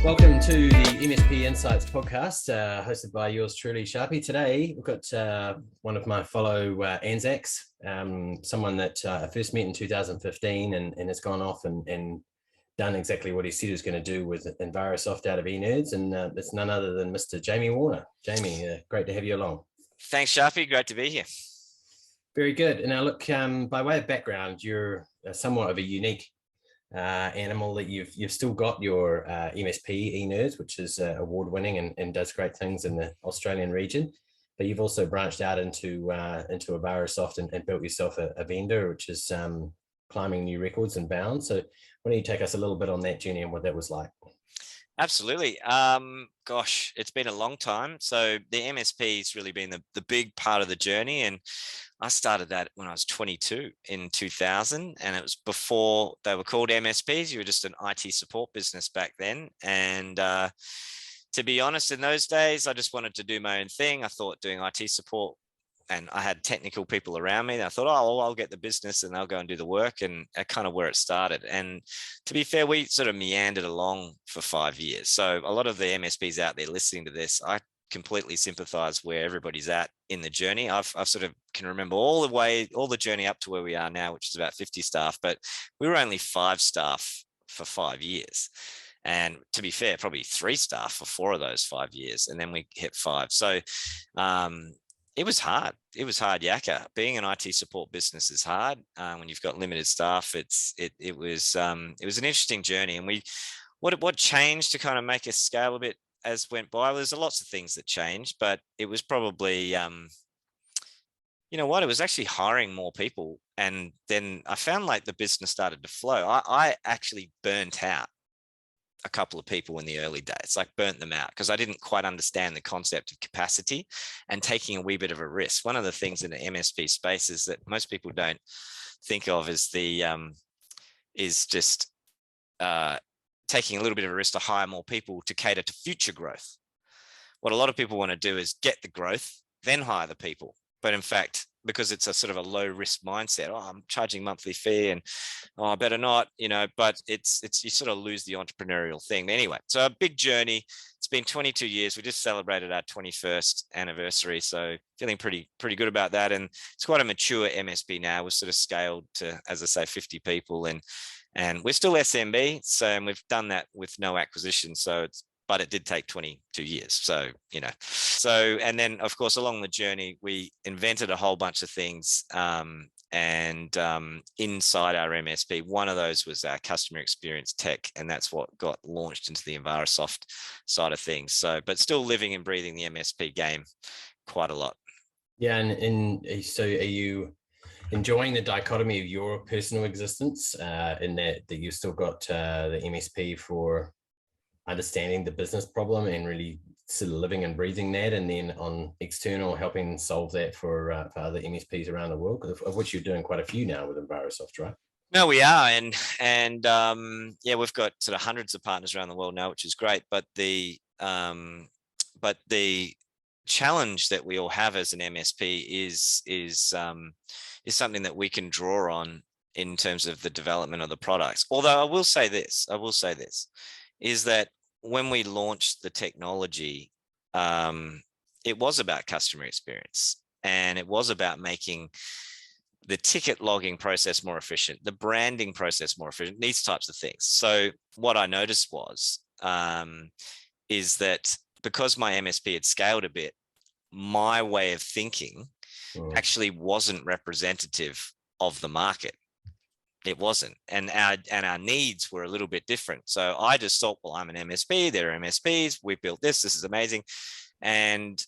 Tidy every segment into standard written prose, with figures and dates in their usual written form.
Welcome to the MSP Insights podcast, hosted by yours truly, Sharpie. Today, we've got one of my fellow Anzacs, someone that I first met in 2015 and has gone off and done exactly what he said he was going to do with Envarosoft out of eNerds, and it's none other than Mr. Jamie Warner. Jamie, great to have you along. Thanks, Sharpie. Great to be here. Very good. And now look, by way of background, you're somewhat of a unique animal that you've still got your MSP eNerds, which is award-winning and does great things in the Australian region. But you've also branched out into Envarosoft and built yourself a vendor, which is climbing new records and bounds. So why don't you take us a little bit on that journey and what that was like? Absolutely. Gosh, it's been a long time. So the MSP has really been the big part of the journey. And I started that when I was 22 in 2000. And it was before they were called MSPs. You were just an IT support business back then. And to be honest, in those days, I just wanted to do my own thing. I thought doing IT support, and I had technical people around me. And I thought, oh, well, I'll get the business and they'll go and do the work. And that's kind of where it started. And to be fair, we sort of meandered along for 5 years. So a lot of the MSPs out there listening to this, I completely sympathize where everybody's at in the journey. I've sort of can remember all the journey up to where we are now, which is about 50 staff, but we were only 5 staff for 5 years. And to be fair, probably 3 staff for 4 of those 5 years. And then we hit 5. So, it was hard. It was hard yakka. Being an IT support business is hard when you've got limited staff. It was an interesting journey. And what changed to kind of make us scale a bit as went by? Well, there's lots of things that changed, but it was probably you know what? It was actually hiring more people, and then I found like the business started to flow. I actually burnt out a couple of people in the early days, like burnt them out because I didn't quite understand the concept of capacity and taking a wee bit of a risk. One of the things in the MSP space is that most people don't think of as just taking a little bit of a risk to hire more people to cater to future growth. What a lot of people want to do is get the growth, then hire the people. But in fact, because it's a sort of a low risk mindset, oh, I'm charging monthly fee and oh, I better not, but it's you sort of lose the entrepreneurial thing. Anyway, so a big journey. It's been 22 years. We just celebrated our 21st anniversary. So feeling pretty good about that. And it's quite a mature MSP now. We're sort of scaled to, as I say, 50 people and we're still SMB. So and we've done that with no acquisition. But it did take 22 years. So, and then of course, along the journey, we invented a whole bunch of things. Inside our MSP, one of those was our customer experience tech. And that's what got launched into the Envarosoft side of things. So, but still living and breathing the MSP game quite a lot. Yeah. And so are you enjoying the dichotomy of your personal existence in that you've still got the MSP for understanding the business problem and really sort of living and breathing that, and then on external helping solve that for other MSPs around the world, of which you're doing quite a few now with Envarosoft, right? No, we are, and yeah, we've got sort of hundreds of partners around the world now, which is great. But the challenge that we all have as an MSP is something that we can draw on in terms of the development of the products. Although I will say this, is that when we launched the technology, it was about customer experience, and it was about making the ticket logging process more efficient, the branding process more efficient, these types of things. So what I noticed is that because my MSP had scaled a bit, my way of thinking actually wasn't representative of the market. It wasn't, and our needs were a little bit different. So I just thought, well, I'm an MSP, they're MSPs, we built this is amazing. And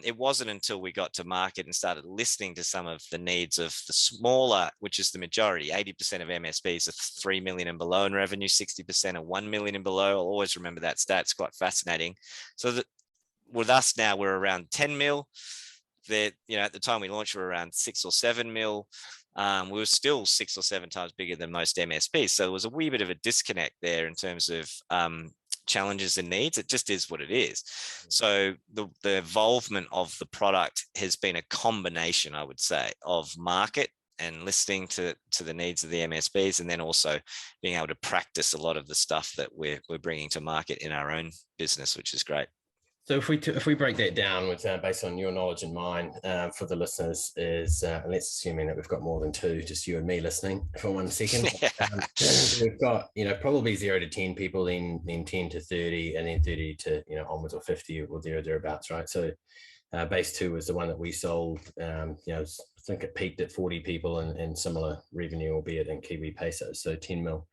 it wasn't until we got to market and started listening to some of the needs of the smaller, which is the majority, 80% of MSPs are 3 million and below in revenue, 60% are 1 million and below. I'll always remember that stat. It's quite fascinating. So that with us now, we're around 10 mil. That, at the time we launched, we were around 6 or 7 mil. We were still 6 or 7 times bigger than most MSPs. So there was a wee bit of a disconnect there in terms of challenges and needs. It just is what it is. So the involvement of the product has been a combination, I would say, of market and listening to the needs of the MSPs, and then also being able to practice a lot of the stuff that we're bringing to market in our own business, which is great. So if we break that down with based on your knowledge and mine for the listeners is let's assuming that we've got more than two, just you and me listening for 1 second. We've got probably 0 to 10 people, then 10 to 30, and then 30 to onwards, or 50 or thereabouts, right? So base 2 was the one that we sold. I think it peaked at 40 people and similar revenue, albeit in Kiwi pesos, so 10 mil.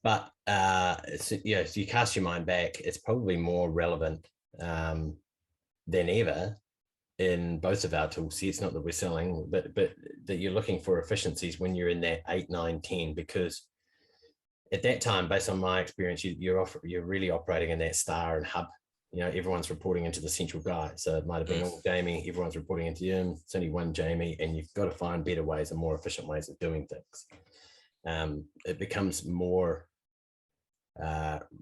But so you cast your mind back, it's probably more relevant than ever in both of our tool sets. Not that we're selling, but that you're looking for efficiencies when you're in that 8, 9, 10, because at that time, based on my experience, you're really operating in that star and hub. Everyone's reporting into the central guy. So it might have been all Jamie, everyone's reporting into him. It's only one Jamie, and you've got to find better ways and more efficient ways of doing things. It becomes more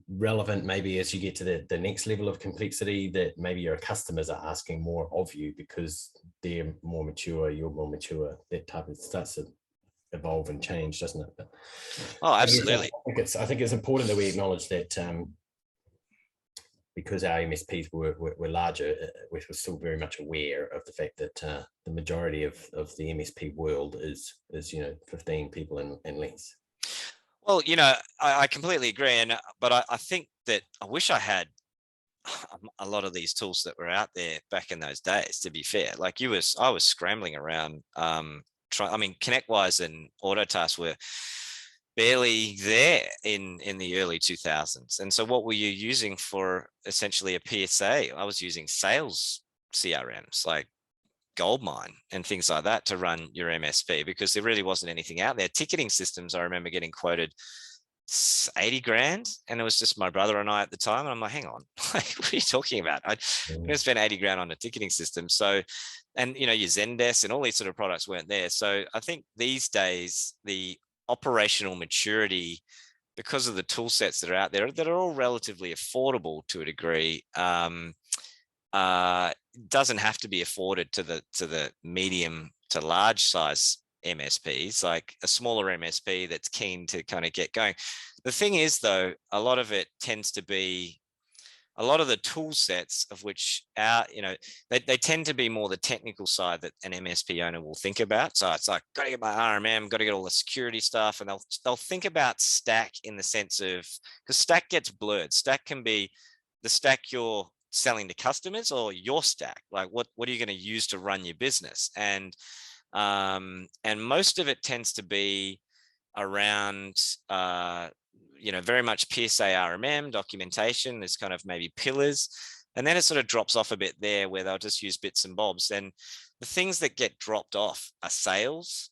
relevant maybe as you get to the next level of complexity, that maybe your customers are asking more of you because they're more mature, you're more mature. That type of starts to evolve and change, doesn't it? But oh, absolutely. I think it's important that we acknowledge that because our MSPs were larger, we're still very much aware of the fact that the majority of the MSP world is 15 people and less. Well, I completely agree. But I think that I wish I had a lot of these tools that were out there back in those days, to be fair. Like I was scrambling around, ConnectWise and Autotask were barely there in the early 2000s. And so what were you using for essentially a PSA? I was using sales CRMs like Goldmine and things like that to run your MSP, because there really wasn't anything out there. Ticketing systems, I remember getting quoted 80 grand, and it was just my brother and I at the time, and I'm like, hang on, like, what are you talking about? I'm going to spend 80 grand on a ticketing system. So, and your Zendesk and all these sort of products weren't there. So I think these days the operational maturity, because of the tool sets that are out there that are all relatively affordable to a degree, doesn't have to be afforded to the medium to large size MSPs, like a smaller MSP that's keen to kind of get going. The thing is, though, a lot of it tends to be a lot of the tool sets of which they tend to be more the technical side that an MSP owner will think about. So it's like, got to get my RMM, got to get all the security stuff, and they'll think about stack in the sense of, because stack gets blurred. Stack can be the stack you're selling to customers, or your stack, like what are you going to use to run your business, and most of it tends to be around very much PSA RMM documentation. There's kind of maybe pillars, and then it sort of drops off a bit there where they'll just use bits and bobs. And the things that get dropped off are sales,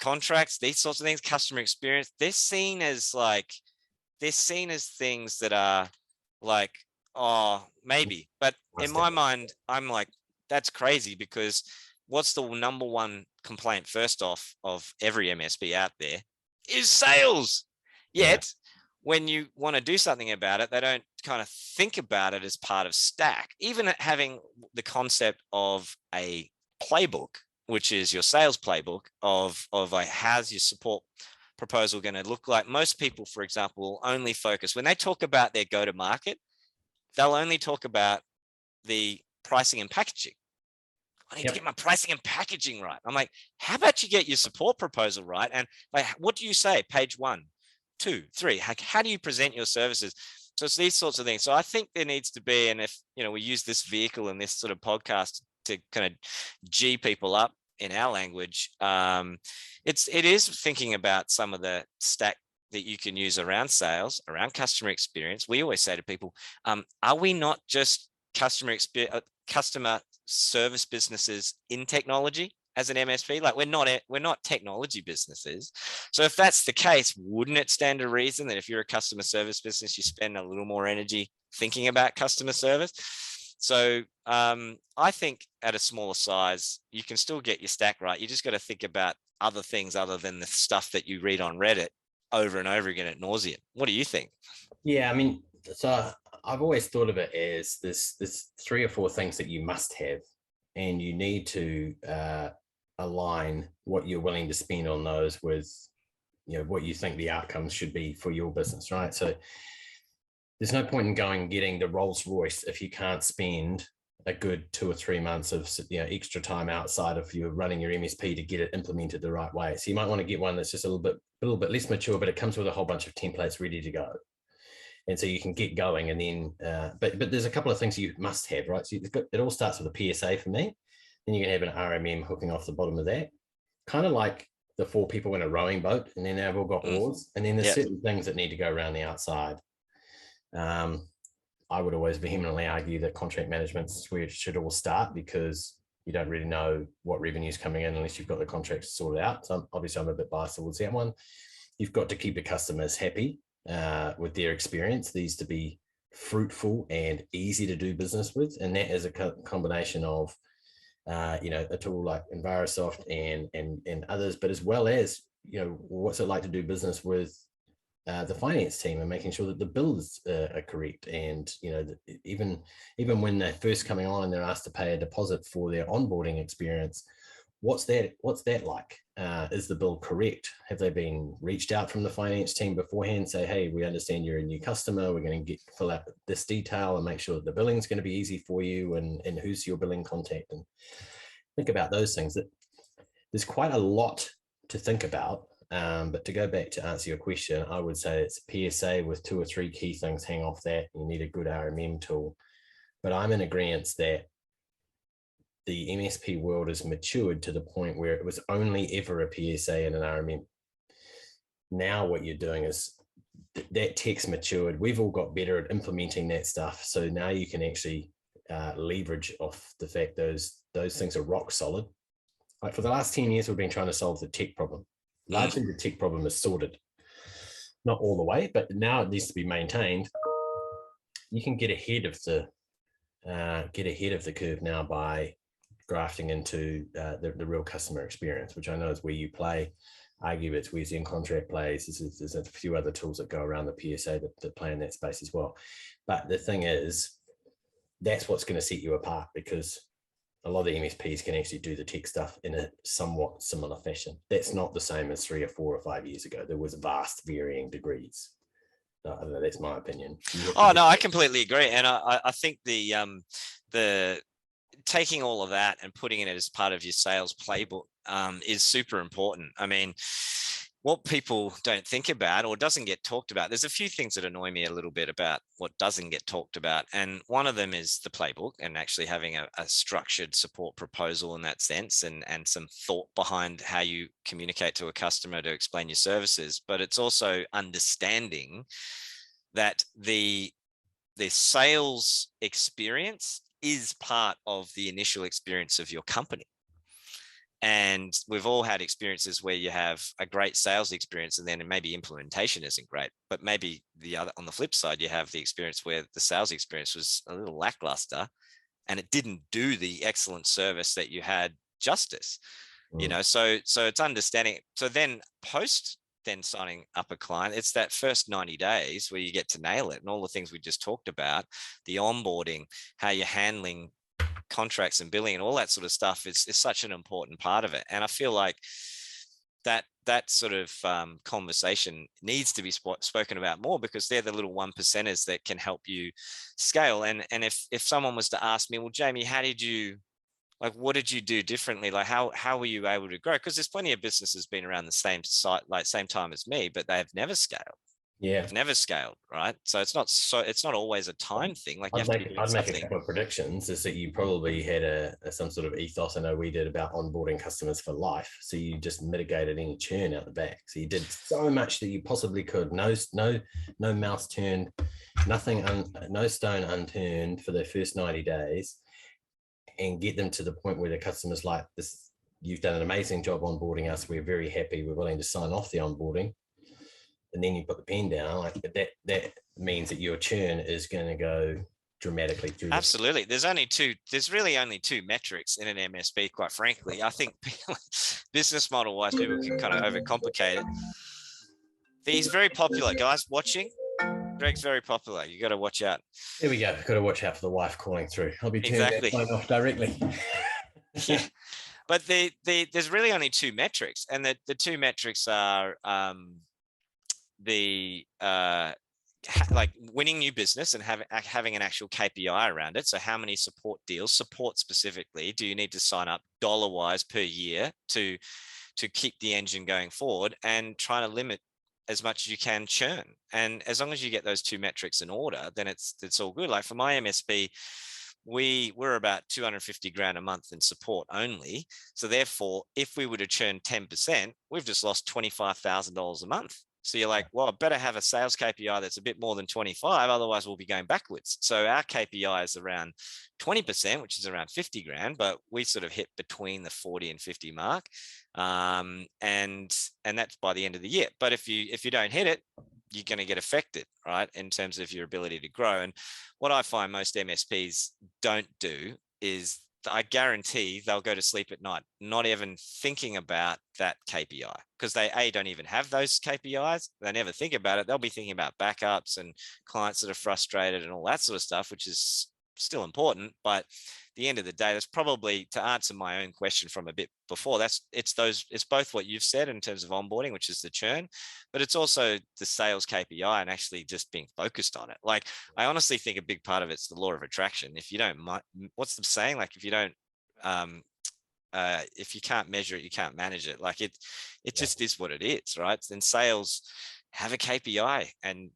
contracts, these sorts of things, customer experience. They're seen as things that are like, oh, maybe. But in my mind, I'm like, that's crazy, because what's the number one complaint, first off, of every MSP out there is sales. Yet, when you want to do something about it, they don't kind of think about it as part of stack. Even having the concept of a playbook, which is your sales playbook of like, how's your support proposal going to look like? Most people, for example, will only focus when they talk about their go-to-market. They'll only talk about the pricing and packaging. I need to get my pricing and packaging right. I'm like, how about you get your support proposal right? And like, what do you say? Page 1, 2, 3. How do you present your services? So it's these sorts of things. So I think there needs to be, and if we use this vehicle and this sort of podcast to kind of G people up in our language, it is thinking about some of the stack that you can use around sales, around customer experience. We always say to people, are we not just customer service businesses in technology as an MSP? Like, we're not technology businesses. So if that's the case, wouldn't it stand to reason that if you're a customer service business, you spend a little more energy thinking about customer service? So I think at a smaller size, you can still get your stack right. You just got to think about other things other than the stuff that you read on Reddit over and over again at nauseam. What do you think? Yeah, I mean, so I've always thought of it as this 3 or 4 things that you must have, and you need to align what you're willing to spend on those with, what you think the outcomes should be for your business, right? So there's no point in going and getting the Rolls Royce if you can't spend a good 2 or 3 months of extra time outside of you running your MSP to get it implemented the right way. So you might want to get one that's just a little bit less mature, but it comes with a whole bunch of templates ready to go. And so you can get going, and then, but there's a couple of things you must have, right? So it all starts with a PSA for me. Then you can have an RMM hooking off the bottom of that, kind of like the 4 people in a rowing boat, and then they've all got oars. And then there's certain things that need to go around the outside. I would always vehemently argue that contract management is where it should all start, because you don't really know what revenue is coming in unless you've got the contracts sorted out. So obviously I'm a bit biased towards that one. You've got to keep the customers happy with their experience. These to be fruitful and easy to do business with. And that is a combination of, a tool like Invarosoft and others, but as well as, what's it like to do business with the finance team, and making sure that the bills are correct. And, even when they're first coming on and they're asked to pay a deposit for their onboarding experience, what's that like? Is the bill correct? Have they been reached out from the finance team beforehand, say, hey, we understand you're a new customer, we're going to fill out this detail and make sure that the billing is going to be easy for you, and who's your billing contact, and think about those things. That there's quite a lot to think about. But to go back to answer your question, I would say it's a PSA with 2 or 3 key things hang off that. You need a good RMM tool. But I'm in agreement that the MSP world has matured to the point where it was only ever a PSA and an RMM. Now what you're doing is that tech's matured. We've all got better at implementing that stuff. So now you can actually leverage off the fact those things are rock solid. Like for the last 10 years, we've been trying to solve the tech problem. Largely the tech problem is sorted. Not all the way, but now it needs to be maintained. You can get ahead of the curve now by grafting into the real customer experience, which I know is where you play. Argue it's where ZenContract plays. There's a few other tools that go around the PSA that play in that space as well. But the thing is, that's what's going to set you apart, because a lot of the MSPs can actually do the tech stuff in a somewhat similar fashion. That's not the same as 3 or 4 or 5 years ago. There was vast varying degrees. I don't know, that's my opinion. Oh, no, I completely agree. And I think the taking all of that and putting it as part of your sales playbook is super important. I mean, what people don't think about or doesn't get talked about, there's a few things that annoy me a little bit about what doesn't get talked about. And one of them is the playbook, and actually having a structured support proposal in that sense, and some thought behind how you communicate to a customer to explain your services. But it's also understanding that the sales experience is part of the initial experience of your company. And we've all had experiences where you have a great sales experience and then maybe implementation isn't great, but maybe on the flip side, you have the experience where the sales experience was a little lackluster and it didn't do the excellent service that you had justice, so it's understanding. So then signing up a client, it's that first 90 days where you get to nail it, and all the things we just talked about, the onboarding, how you're handling contracts and billing and all that sort of stuff is such an important part of it. And I feel like that sort of conversation needs to be spoken about more, because they're the little 1%ers that can help you scale. And if someone was to ask me, well, Jamie, what did you do differently? Like how were you able to grow? Because there's plenty of businesses been around the same time as me, but they have never scaled. Yeah, I've never scaled, right? So it's not always a time thing. Like I'd make a couple of predictions. Is that you probably had some sort of ethos. I know we did about onboarding customers for life. So you just mitigated any churn out the back. So you did so much that you possibly could. No mouse turned, nothing, no stone unturned for their first 90 days, and get them to the point where the customer's like, this, you've done an amazing job onboarding us. We're very happy. We're willing to sign off the onboarding. And then you put the pen down, like that means that your churn is going to go dramatically through. Absolutely. There's really only 2 metrics in an MSP, quite frankly. I think business model wise, people can kind of overcomplicate it. He's very popular, guys watching. Greg's very popular. You got to watch out. There we go. Got to watch out for the wife calling through. I'll be turning that phone off directly. Yeah. But there's really only two metrics, and the two metrics are like winning new business and having an actual KPI around it. So how many support deals, support specifically, do you need to sign up dollar-wise per year to keep the engine going forward, and trying to limit as much as you can churn. And as long as you get those two metrics in order, then it's all good. Like for my MSP, we're about 250 grand a month in support only. So therefore, if we were to churn 10%, we've just lost $25,000 a month. So you're like, well, I better have a sales KPI that's a bit more than 25, otherwise we'll be going backwards. So our KPI is around 20%, which is around 50 grand, but we sort of hit between the 40 and 50 mark. And that's by the end of the year. But if you don't hit it, you're going to get affected, right, in terms of your ability to grow. And what I find most MSPs don't do is, I guarantee they'll go to sleep at night not even thinking about that KPI, because they don't even have those KPIs. They never think about it. They'll be thinking about backups and clients that are frustrated and all that sort of stuff, which is still important. But at the end of the day, that's probably, to answer my own question from a bit before, it's both what you've said in terms of onboarding, which is the churn, but it's also the sales KPI and actually just being focused on it. Like, I honestly think a big part of it's the law of attraction. If you don't, what's the saying? Like, if you don't, if you can't measure it, you can't manage it. Like it just is what it is, right? Then sales have a KPI, and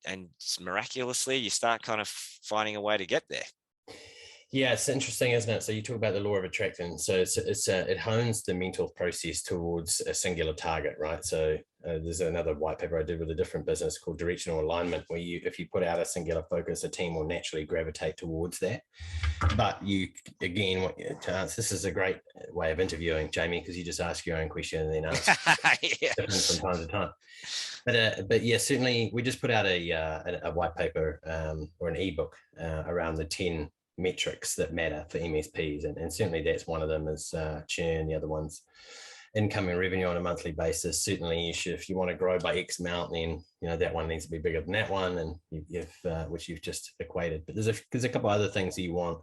miraculously you start kind of finding a way to get there. Yeah, it's interesting, isn't it? So you talk about the law of attraction. So it hones the mental process towards a singular target, right? So there's another white paper I did with a different business called directional alignment, where if you put out a singular focus, a team will naturally gravitate towards that. But you, again, to answer, this is a great way of interviewing, Jamie, because you just ask your own question and then ask different from time to time. But yeah, certainly we just put out a white paper or an ebook around the 10 metrics that matter for MSPs, and certainly that's one of them is churn. The other one's incoming revenue on a monthly basis. Certainly, if you want to grow by X amount, then that one needs to be bigger than that one, and which you've just equated. But there's a couple other things that you want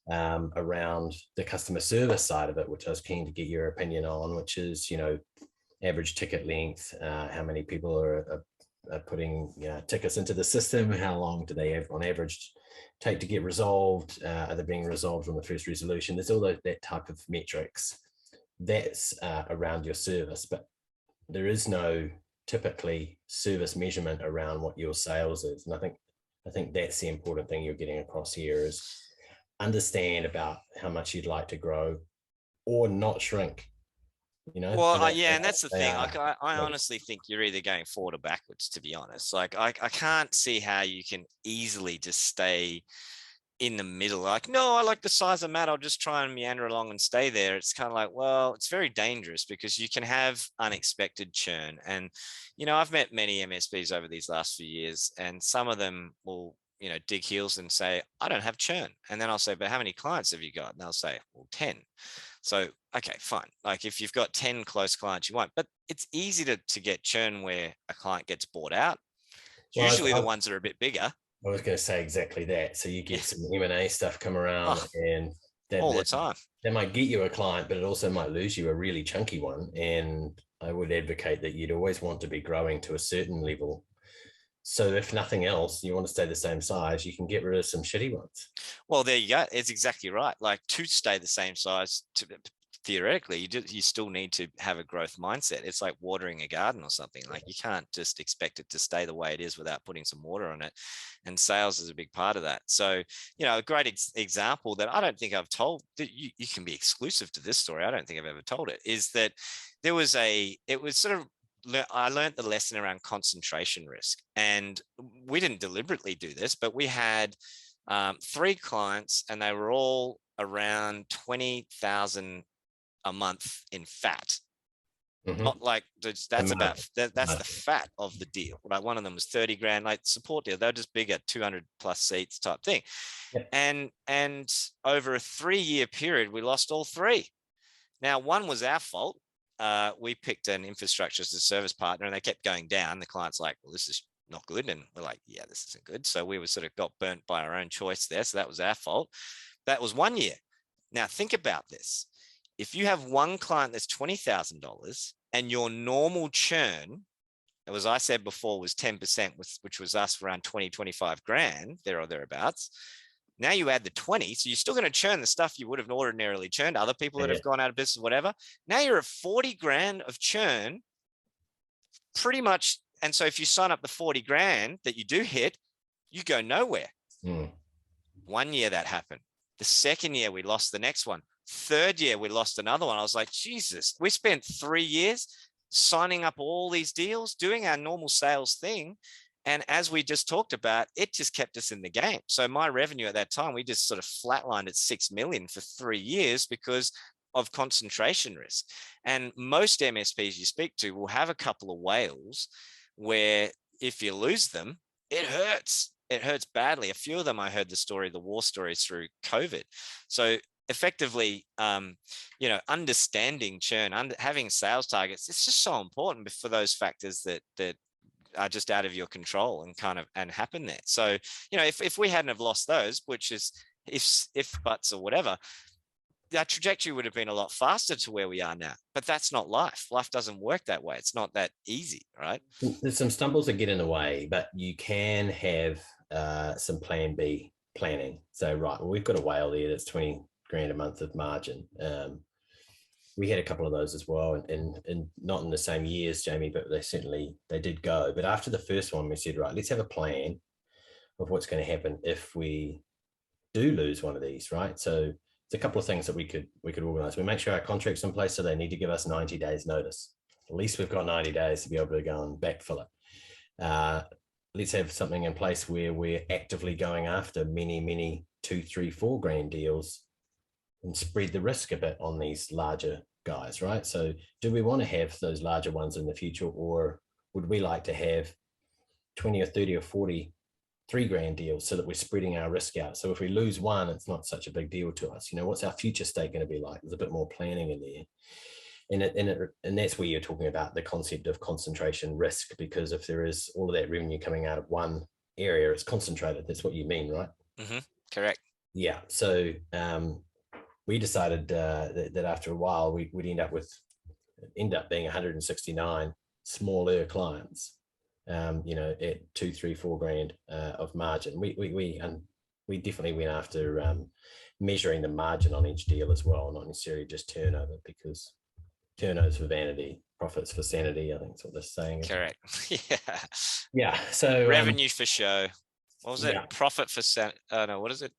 around the customer service side of it, which I was keen to get your opinion on, which is average ticket length, how many people are putting tickets into the system, how long do they have on average take to get resolved, are they being resolved on the first resolution? There's all that type of metrics that's around your service, but there is no typically service measurement around what your sales is. And I think that's the important thing you're getting across here, is understand about how much you'd like to grow or not shrink. Well, yeah, and that's the thing. Like, I honestly think you're either going forward or backwards, to be honest. Like, I can't see how you can easily just stay in the middle. Like, no, I like the size of mat, I'll just try and meander along and stay there. It's kind of like, well, it's very dangerous, because you can have unexpected churn. And, I've met many MSPs over these last few years, and some of them will, dig heels and say, I don't have churn. And then I'll say, but how many clients have you got? And they'll say, well, 10. So, okay, fine. Like, if you've got 10 close clients, you won't. But it's easy to get churn where a client gets bought out. Usually the ones that are a bit bigger. I was going to say exactly that. So you get some M&A stuff come around, and all the time. That might get you a client, but it also might lose you a really chunky one. And I would advocate that you'd always want to be growing to a certain level. So if nothing else, you want to stay the same size, you can get rid of some shitty ones. Well, there you go. It's exactly right. Like, to stay the same size, theoretically, you still need to have a growth mindset. It's like watering a garden or something. Like, you can't just expect it to stay the way it is without putting some water on it. And sales is a big part of that. So, a great example that I don't think I've told, that you can be exclusive to this story, I don't think I've ever told it, is that I learned the lesson around concentration risk. And we didn't deliberately do this, but we had 3 clients, and they were all around 20,000 a month in fat. Mm-hmm. Not like that's the fat of the deal, right? One of them was 30 grand, like support deal. They're just bigger, 200 plus seats type thing. Yeah. And over a 3-year period, we lost all 3. Now, one was our fault. We picked an infrastructure as a service partner, and they kept going down. The client's like, well, this is not good. And we're like, yeah, this isn't good. So we were sort of got burnt by our own choice there. So that was our fault. That was 1 year. Now think about this. if you have one client that's $20,000 and your normal churn, as I said before, was 10%, which was us around 20, 25 grand, there or thereabouts. Now you add the 20, so you're still going to churn the stuff you would have ordinarily churned, other people that have gone out of business, whatever. Now you're at 40 grand of churn, pretty much. And so if you sign up the 40 grand that you do hit, you go nowhere. 1 year that happened. The second year we lost the next one. Third year we lost another one. I was like, Jesus, we spent 3 years signing up all these deals, doing our normal sales thing. And as we just talked about, it just kept us in the game. So my revenue at that time, we just sort of flatlined at 6 million for 3 years because of concentration risk. And most MSPs you speak to will have a couple of whales where if you lose them, it hurts. It hurts badly. A few of them, I heard the war stories through COVID. So effectively, understanding churn, having sales targets, it's just so important for those factors that are just out of your control and happen there. So, if we hadn't have lost those, which is if buts or whatever, that trajectory would have been a lot faster to where we are now. But that's not life. Life doesn't work that way. It's not that easy, right? There's some stumbles that get in the way, but you can have some plan B planning. So, right, well, we've got a whale there that's 20 grand a month of margin. We had a couple of those as well, and not in the same years, Jamie, but they did go. But after the first one, we said, right, let's have a plan of what's going to happen if we do lose one of these, right? So it's a couple of things that we could organize. We make sure our contract's in place, so they need to give us 90 days notice. At least we've got 90 days to be able to go and backfill it. Let's have something in place where we're actively going after many 2, 3, 4 grand deals and spread the risk a bit on these larger guys, right? So do we want to have those larger ones in the future, or would we like to have 20 or 30 or 40 3 grand deals so that we're spreading our risk out? So if we lose one, it's not such a big deal to us. What's our future state going to be like? There's a bit more planning in there. And that's where you're talking about the concept of concentration risk, because if there is all of that revenue coming out of one area, it's concentrated. That's what you mean, right? Mm-hmm. Correct. Yeah. So we decided that after a while we'd end up being 169 smaller clients, at 2, 3, 4 grand of margin. We definitely went after measuring the margin on each deal as well, not necessarily just turnover, because turnovers for vanity, profits for sanity, I think that's what they're saying. Correct. Yeah. So revenue for show. What was it? Yeah. Profit for sanity. No, what is it?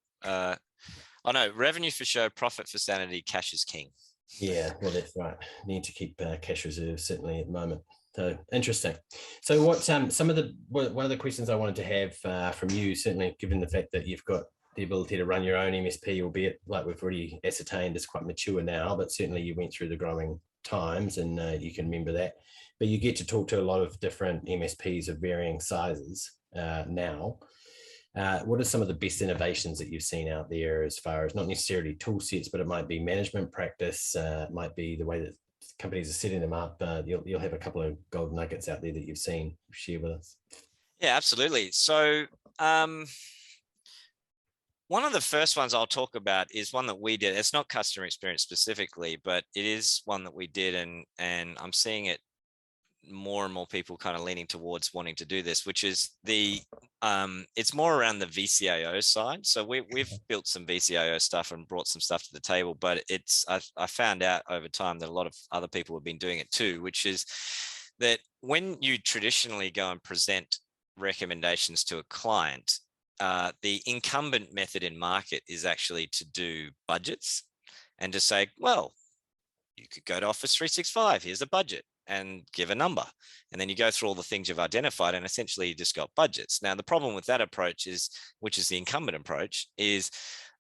Revenue for show, profit for sanity, cash is king. Yeah, well, that's right. Need to keep cash reserves, certainly at the moment. So interesting. So what one of the questions I wanted to have from you, certainly given the fact that you've got the ability to run your own MSP, albeit like we've already ascertained is quite mature now, but certainly you went through the growing times and you can remember that. But you get to talk to a lot of different MSPs of varying sizes now. What are some of the best innovations that you've seen out there, as far as not necessarily tool sets, but it might be management practice, it might be the way that companies are setting them up? You'll have a couple of gold nuggets out there that you've seen. Share with us. Yeah, absolutely. So one of the first ones I'll talk about is one that we did. It's not customer experience specifically, but it is one that we did, and I'm seeing it more and more people kind of leaning towards wanting to do this, which is it's more around the VCIO side. So we've built some VCIO stuff and brought some stuff to the table, but I found out over time that a lot of other people have been doing it too, which is that when you traditionally go and present recommendations to a client, the incumbent method in market is actually to do budgets and to say, well, you could go to Office 365, here's a budget, and give a number. And then you go through all the things you've identified, and essentially you just got budgets. Now, the problem with that approach which is the incumbent approach, is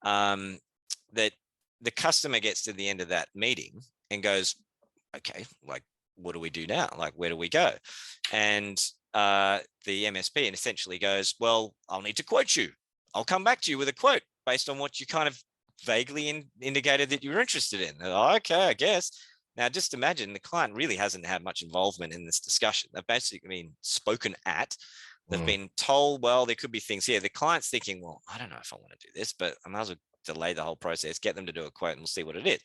that the customer gets to the end of that meeting and goes, okay, like, what do we do now? Like, where do we go? And the MSP essentially goes, well, I'll need to quote you. I'll come back to you with a quote based on what you kind of vaguely indicated that you're interested in. Okay, I guess. Now, just imagine the client really hasn't had much involvement in this discussion. They've basically been spoken at. They've been told, well, there could be things here. The client's thinking, well, I don't know if I want to do this, but I might as well delay the whole process, get them to do a quote and we'll see what it is.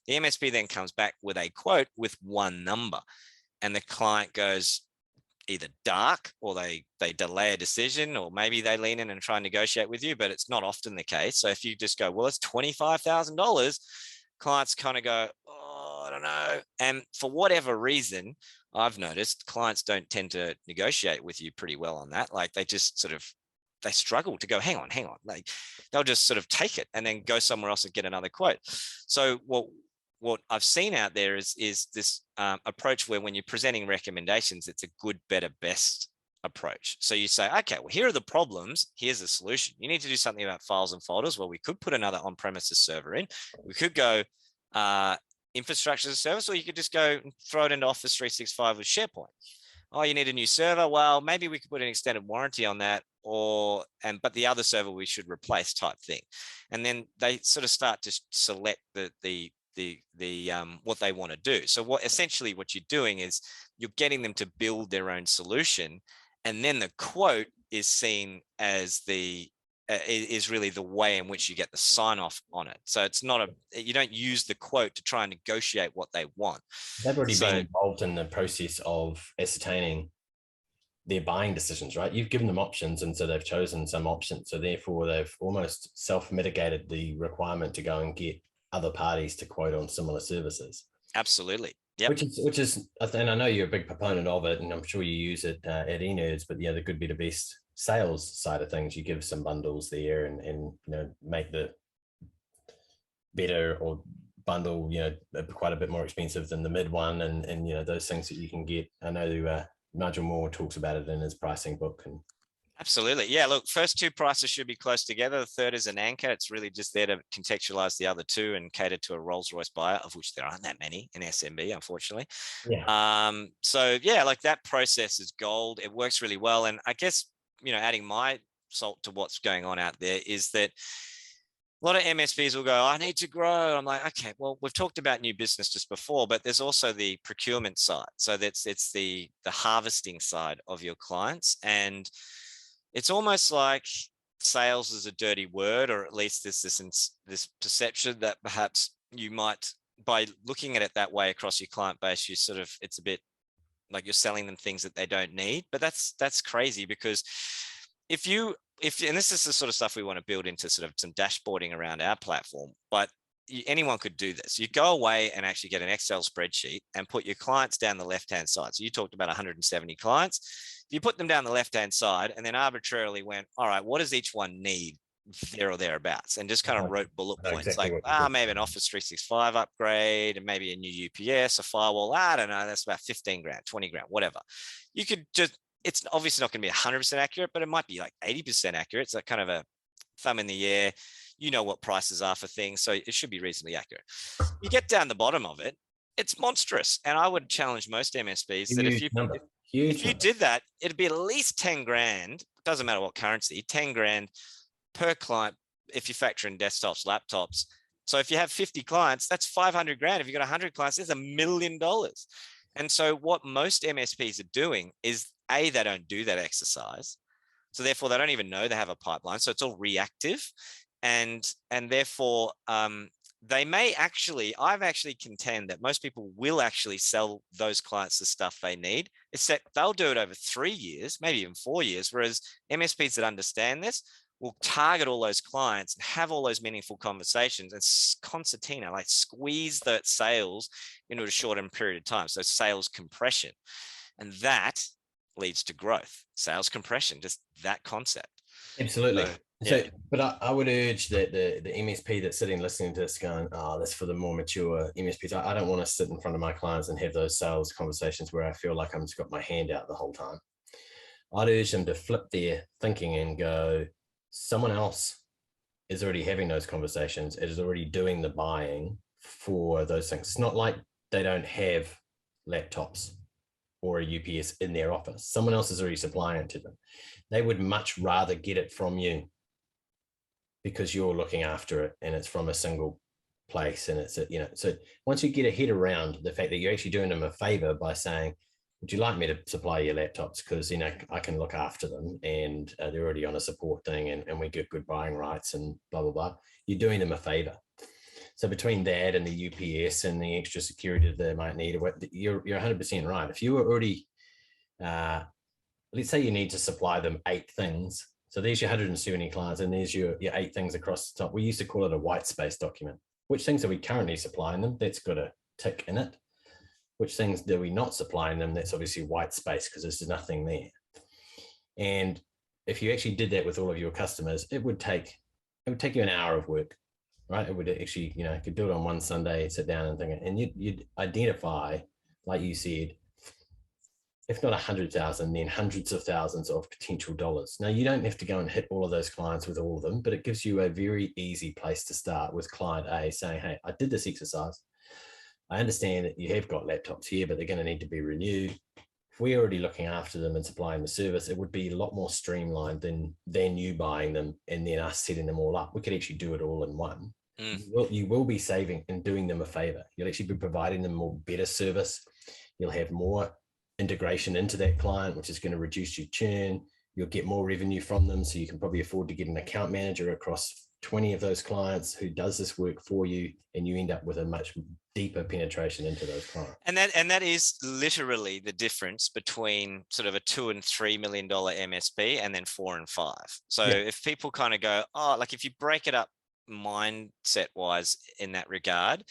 The MSP then comes back with a quote with one number, and the client goes either dark, or they delay a decision, or maybe they lean in and try and negotiate with you, but it's not often the case. So if you just go, well, it's $25,000, clients kind of go, oh, I don't know. And for whatever reason, I've noticed clients don't tend to negotiate with you pretty well on that. Like they just sort of, they struggle to go, hang on. Like they'll just sort of take it and then go somewhere else and get another quote. So what I've seen out there is this approach where when you're presenting recommendations, it's a good, better, best approach. So you say, okay, well, here are the problems. Here's the solution. You need to do something about files and folders. Well, we could put another on-premises server in. We could go infrastructure as a service, or you could just go and throw it into Office 365 with SharePoint. Oh, you need a new server. Well, maybe we could put an extended warranty on that, but the other server we should replace type thing. And then they sort of start to select what they want to do. So essentially what you're doing is you're getting them to build their own solution, and then the quote is seen as is really the way in which you get the sign off on it. So it's not you don't use the quote to try and negotiate what they want. They've already been involved in the process of ascertaining their buying decisions, right? You've given them options, and so they've chosen some options. So therefore they've almost self-mitigated the requirement to go and get other parties to quote on similar services. Absolutely. Yeah. Which is, and I know you're a big proponent of it, and I'm sure you use it at eNerds, but the good, better, best sales side of things, you give some bundles there and make the better or bundle, quite a bit more expensive than the mid one, and those things that you can get. I know Nigel Moore talks about it in his pricing book. And absolutely. Yeah, look, first two prices should be close together. The third is an anchor. It's really just there to contextualize the other two and cater to a Rolls-Royce buyer, of which there aren't that many in SMB, unfortunately. Yeah. So yeah, like that process is gold. It works really well. And I guess, adding my salt to what's going on out there is that a lot of MSPs will go, I need to grow. I'm like, okay, well, we've talked about new business just before, but there's also the procurement side. So it's the harvesting side of your clients. And it's almost like sales is a dirty word, or at least there's this perception that perhaps you might, by looking at it that way across your client base, it's a bit like you're selling them things that they don't need. But that's crazy, because and this is the sort of stuff we want to build into sort of some dashboarding around our platform, but anyone could do this. You go away and actually get an Excel spreadsheet and put your clients down the left-hand side. So you talked about 170 clients. If you put them down the left-hand side and then arbitrarily went, all right, what does each one need there or thereabouts? And just kind of wrote bullet points exactly, like, maybe an Office 365 upgrade and maybe a new UPS, a firewall. I don't know. That's about 15 grand, 20 grand, whatever. You could just, it's obviously not going to be 100% accurate, but it might be like 80% accurate. It's like kind of a thumb in the air. You know what prices are for things, so it should be reasonably accurate. You get down the bottom of it, it's monstrous. And I would challenge most MSPs that if you did that, it'd be at least 10 grand. Doesn't matter what currency, 10 grand per client if you factor in desktops, laptops. So if you have 50 clients, that's 500 grand. If you've got 100 clients, there's $1 million. And so what most MSPs are doing is, they don't do that exercise. So therefore, they don't even know they have a pipeline. So it's all reactive. And therefore, they may actually, I've actually contend that most people will actually sell those clients the stuff they need. It's that they'll do it over 3 years, maybe even 4 years, whereas MSPs that understand this will target all those clients and have all those meaningful conversations and concertina, like squeeze that sales into a shortened period of time. So sales compression. And that leads to growth. Sales compression, just that concept. Absolutely. But I would urge that the MSP that's sitting listening to this going, oh, that's for the more mature MSPs. I don't want to sit in front of my clients and have those sales conversations where I feel like I'm just got my hand out the whole time. I'd urge them to flip their thinking and go, someone else is already having those conversations. It is already doing the buying for those things. It's not like they don't have laptops or a UPS in their office. Someone else is already supplying it to them. They would much rather get it from you because you're looking after it and it's from a single place. And it's, so once you get a head around the fact that you're actually doing them a favor by saying, would you like me to supply your laptops? Because, you know, I can look after them, and they're already on a support thing, and we get good buying rights and blah, blah, blah. You're doing them a favor. So between that and the UPS and the extra security that they might need, you're 100% right. If you were already, let's say you need to supply them 8 things. So there's your 170 clients, and there's your 8 things across the top. We used to call it a white space document. Which things are we currently supplying them? That's got a tick in it. Which things do we not supplying them? That's obviously white space, because there's nothing there. And if you actually did that with all of your customers, it would take you an hour of work, right? It would actually, you know, you could do it on one Sunday, sit down and think, and you'd identify, like you said, if not 100,000, then hundreds of thousands of potential dollars. Now, you don't have to go and hit all of those clients with all of them, but it gives you a very easy place to start with client A saying, hey, I did this exercise. I understand that you have got laptops here, but they're going to need to be renewed. If we're already looking after them and supplying the service, it would be a lot more streamlined than you buying them and then us setting them all up. We could actually do it all in one. You will be saving and doing them a favor. You'll actually be providing them more better service. You'll have more integration into that client, which is going to reduce your churn. You'll get more revenue from them, so you can probably afford to get an account manager across 20 of those clients who does this work for you, and you end up with a much deeper penetration into those clients. And that is literally the difference between sort of a $2 and $3 million MSP and then 4 and 5. So if people kind of go, oh, like if you break it up mindset wise in that regard,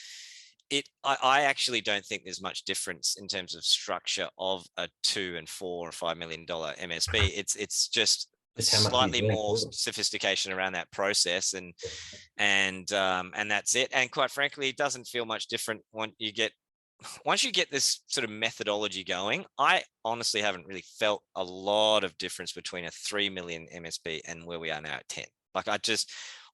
I actually don't think there's much difference in terms of structure of a $2 and $4 or $5 million MSP. It's just slightly more sophistication around that process, and that's it. And quite frankly, it doesn't feel much different once you get this sort of methodology going. I honestly haven't really felt a lot of difference between a 3 million MSP and where we are now at 10. Like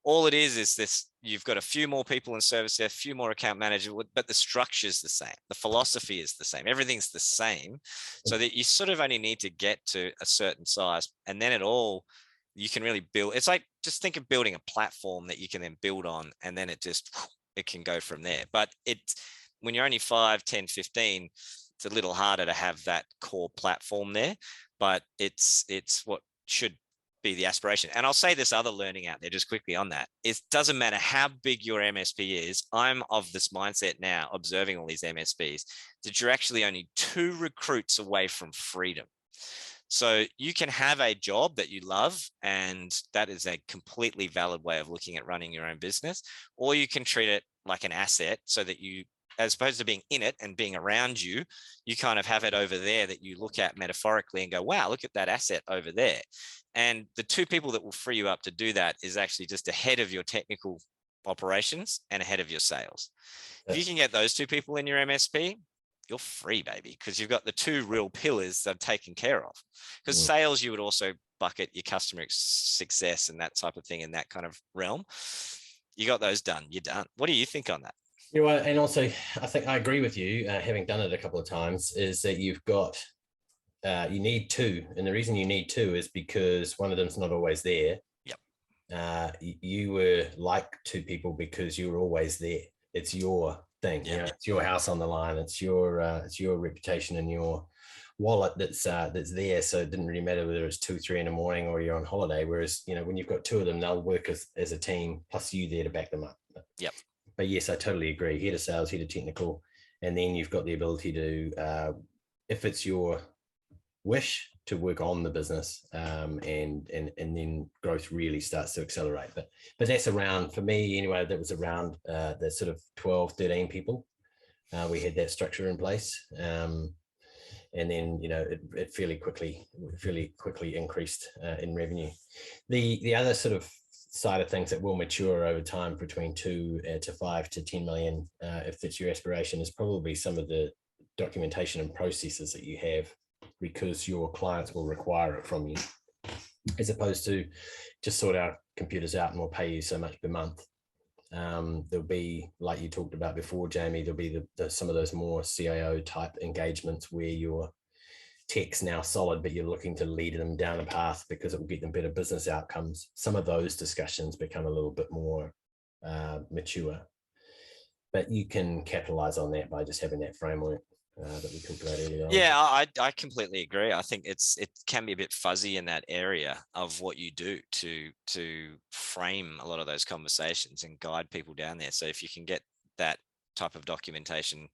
all it is this, you've got a few more people in service there, a few more account managers, but the structure is the same. The philosophy is the same. Everything's the same. So that you sort of only need to get to a certain size, and then you can really build. It's like, just think of building a platform that you can then build on, and then it can go from there. But when you're only 5, 10, 15, it's a little harder to have that core platform there, but it's what should be the aspiration. And I'll say this other learning out there just quickly on that. It doesn't matter how big your MSP is. I'm of this mindset now, observing all these MSPs, that you're actually only 2 recruits away from freedom. So you can have a job that you love, and that is a completely valid way of looking at running your own business, or you can treat it like an asset, so that you, as opposed to being in it and being around you kind of have it over there that you look at metaphorically and go, wow, look at that asset over there. And the 2 people that will free you up to do that is actually just ahead of your technical operations and ahead of your sales. If you can get those 2 people in your MSP, you're free, baby, because you've got the 2 real pillars that are taken care of. Because sales, you would also bucket your customer success and that type of thing in that kind of realm. You got those done, you're done. What do you think on that? Yeah, well, and also I think I agree with you, having done it a couple of times, is that you've got, you need 2. And the reason you need 2 is because one of them's not always there. Yep. You were like 2 people because you were always there. It's your thing. You know, it's your house on the line. It's your reputation and your wallet that's there. So it didn't really matter whether it's 2, 3 in the morning or you're on holiday. Whereas, you know, when you've got 2 of them, they'll work as a team, plus you there to back them up. Yep. But yes, I totally agree. Head of sales, head of technical, and then you've got the ability to, if it's your wish, to work on the business, and then growth really starts to accelerate. But that's around, for me anyway, that was around the sort of 12, 13 people. We had that structure in place, and then, you know, it fairly quickly increased in revenue. The other sort of side of things that will mature over time between 2 to 5 to 10 million, if that's your aspiration, is probably some of the documentation and processes that you have, because your clients will require it from you, as opposed to just sort our computers out and we'll pay you so much per month. There'll be, like you talked about before, Jamie, there'll be some of those more CIO type engagements where your tech's now solid, but you're looking to lead them down a path because it will get them better business outcomes. Some of those discussions become a little bit more mature, but you can capitalize on that by just having that framework. that we talked about earlier on. Yeah, I completely agree. I think it can be a bit fuzzy in that area of what you do to frame a lot of those conversations and guide people down there. So if you can get that type of documentation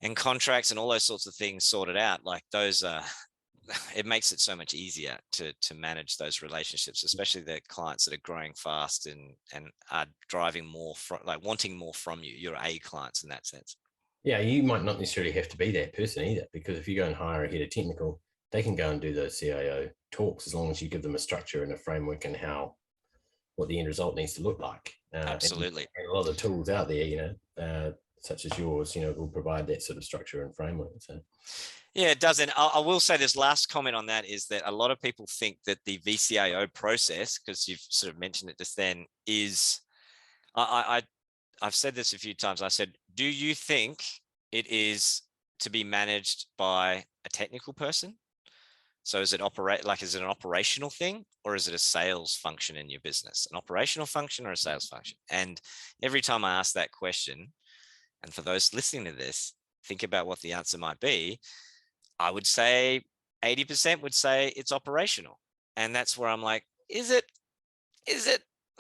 and contracts and all those sorts of things sorted out, like those it makes it so much easier to manage those relationships, especially the clients that are growing fast and are driving more from, like wanting more from you, your A clients in that sense. Yeah, you might not necessarily have to be that person either, because if you go and hire a head of technical, they can go and do those CIO talks as long as you give them a structure and a framework and what the end result needs to look like. Absolutely. And a lot of tools out there, such as yours, will provide that sort of structure and framework. So. Yeah, it does. And I will say this last comment on that is that a lot of people think that the VCIO process, because you've sort of mentioned it just then, is, I've said this a few times. I said, do you think it is to be managed by a technical person? So is it is it an operational thing, or is it a sales function in your business? An operational function or a sales function? And every time I ask that question, and for those listening to this, think about what the answer might be. I would say 80% would say it's operational. And that's where I'm like, is it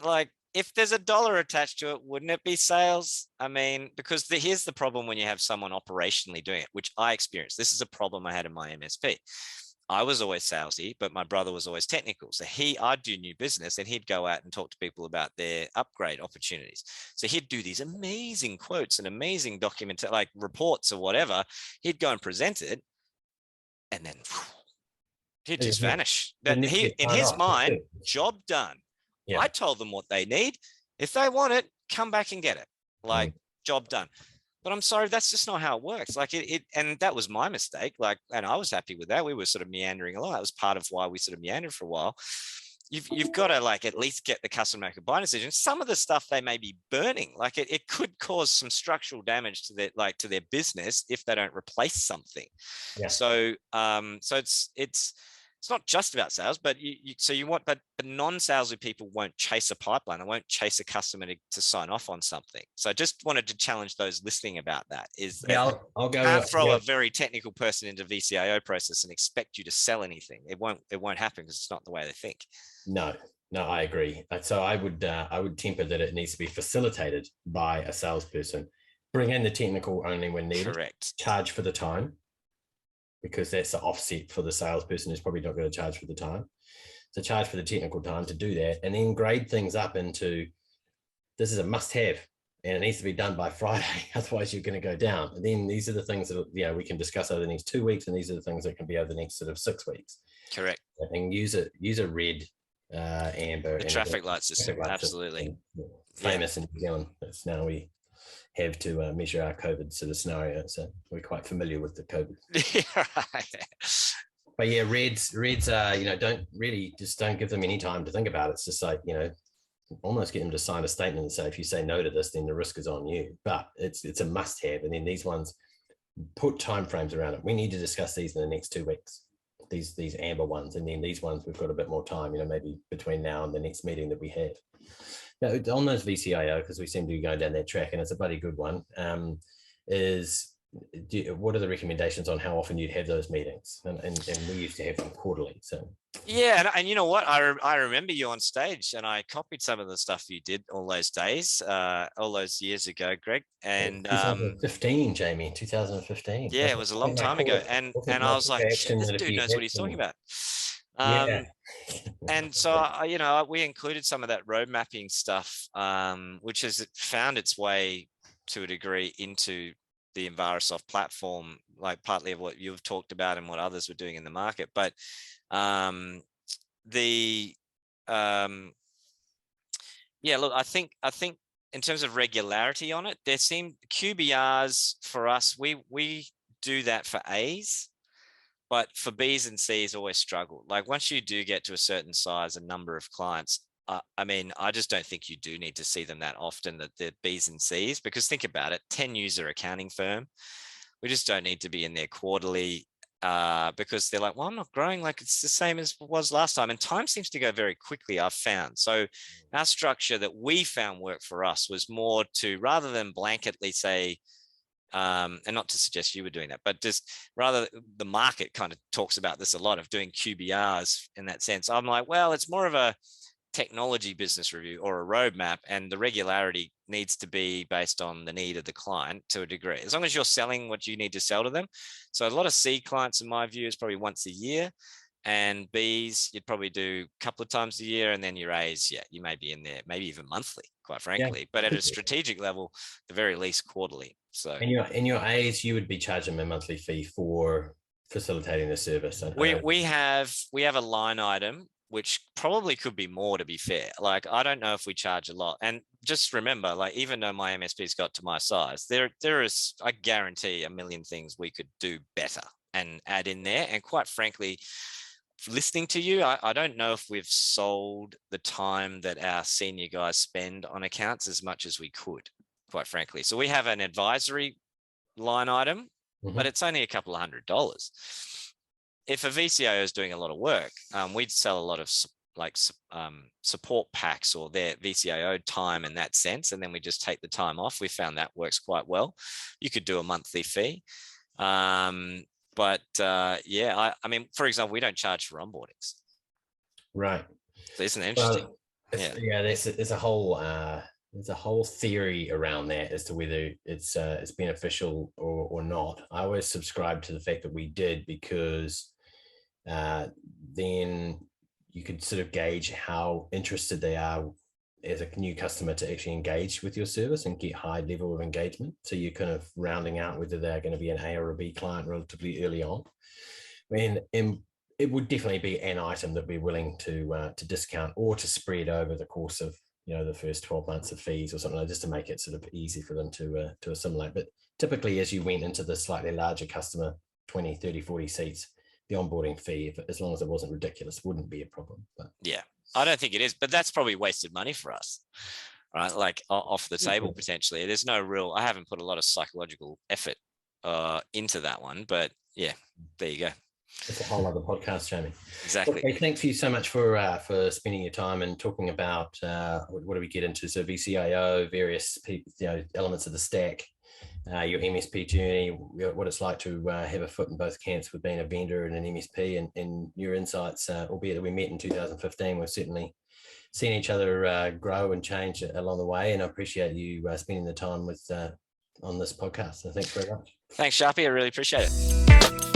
like, if there's a dollar attached to it, wouldn't it be sales? I mean, because here's the problem when you have someone operationally doing it, which I experienced. This is a problem I had in my MSP. I was always salesy, but my brother was always technical. So I'd do new business and he'd go out and talk to people about their upgrade opportunities. So he'd do these amazing quotes and amazing like reports or whatever. He'd go and present it, and then he'd just vanish. That in his mind, job done. Yeah. I told them what they need. If they want it, come back and get it. Like, job done. But I'm sorry, that's just not how it works. Like and that was my mistake. Like, and I was happy with that. We were sort of meandering along. That was part of why we sort of meandered for a while. You've got to like at least get the customer to make a buying decision. Some of the stuff they may be burning. Like it could cause some structural damage to their business if they don't replace something. Yeah. So it's not just about sales, but but non-salesy people won't chase a pipeline. They won't chase a customer to sign off on something. So I just wanted to challenge those listening about that. I'll go. Can't throw a very technical person into VCIO process and expect you to sell anything. It won't happen because it's not the way they think. No, I agree. So I would temper that it needs to be facilitated by a salesperson. Bring in the technical only when needed. Correct. Charge for the time, because that's the offset for the salesperson who's probably not going to charge for the time. So charge for the technical time to do that, and then grade things up into, this is a must-have and it needs to be done by Friday, otherwise you're going to go down. And then these are the things that we can discuss over the next 2 weeks, and these are the things that can be over the next sort of 6 weeks. Correct. And use a red, amber, the traffic light system. Absolutely. Famous in New Zealand. That's now we have to measure our COVID sort of scenario. So we're quite familiar with the COVID. But yeah, reds don't give them any time to think about it. It's just like, almost get them to sign a statement and say, if you say no to this, then the risk is on you. But it's a must have. And then these ones, put timeframes around it. We need to discuss these in the next 2 weeks. These amber ones, and then these ones we've got a bit more time, maybe between now and the next meeting that we have. Now, on those VCIO, because we seem to be going down that track, and it's a bloody good one, what are the recommendations on how often you'd have those meetings? And we used to have them quarterly. So yeah, and you know what? I remember you on stage, and I copied some of the stuff you did all those days, all those years ago, Greg. And 2015, Jamie, 2015. Yeah, it was a long time ago, and I was like, shit, this dude knows what he's talking about. Yeah. And so we included some of that road mapping stuff, which has found its way to a degree into the Invarosoft platform, like partly of what you've talked about and what others were doing in the market. But look, I think in terms of regularity on it, there seem QBRs for us, we do that for A's, but for B's and C's always struggle. Like once you do get to a certain size and number of clients, I just don't think you do need to see them that often, that the B's and C's, because think about it, 10-user accounting firm, we just don't need to be in there quarterly because they're like, well, I'm not growing, like it's the same as it was last time. And time seems to go very quickly, I've found. So our structure that we found worked for us was more to, rather than blanketly say, and not to suggest you were doing that, but just rather the market kind of talks about this a lot of doing QBRs in that sense. I'm like, well, it's more of a technology business review or a roadmap, and the regularity needs to be based on the need of the client to a degree, as long as you're selling what you need to sell to them. So a lot of C clients, in my view, is probably once a year, and Bs you'd probably do a couple of times a year, and then your As, yeah, you may be in there, maybe even monthly, quite frankly, but at a strategic level, the very least quarterly. So in your A's, you would be charging a monthly fee for facilitating the service. We have a line item which probably could be more, to be fair. Like, I don't know if we charge a lot. And just remember, like, even though my MSP's got to my size, there is, I guarantee, a million things we could do better and add in there. And quite frankly, listening to you, I don't know if we've sold the time that our senior guys spend on accounts as much as we could, quite frankly. So we have an advisory line item, but it's only a couple of $100. If a VCIO is doing a lot of work, we'd sell a lot of support packs or their VCIO time in that sense, and then we just take the time off. We found that works quite well. You could do a monthly fee. But yeah, I mean, for example, we don't charge for onboardings. Right. So isn't it interesting? Well, yeah, there's a whole theory around that as to whether it's beneficial or not. I always subscribe to the fact that we did, because then you could sort of gauge how interested they are as a new customer to actually engage with your service and get high level of engagement. So you're kind of rounding out whether they're going to be an A or a B client relatively early on. And it would definitely be an item that we're willing to discount or to spread over the course of, the first 12 months of fees or something, like, just to make it sort of easy for them to assimilate. But typically, as you went into the slightly larger customer, 20, 30, 40 seats, the onboarding fee, as long as it wasn't ridiculous, wouldn't be a problem. But yeah, I don't think it is, but that's probably wasted money for us, right? Like, off the table, potentially. There's no real, I haven't put a lot of psychological effort into that one, but yeah, there you go. It's a whole other podcast, Jamie. Exactly. Okay, thank you so much for spending your time and talking about what do we get into? So VCIO, various people, elements of the stack, your MSP journey, what it's like to have a foot in both camps with being a vendor and an MSP, and your insights, albeit that we met in 2015, we've certainly seen each other grow and change along the way. And I appreciate you spending the time with on this podcast. So thanks very much. Thanks, Sharpie. I really appreciate it.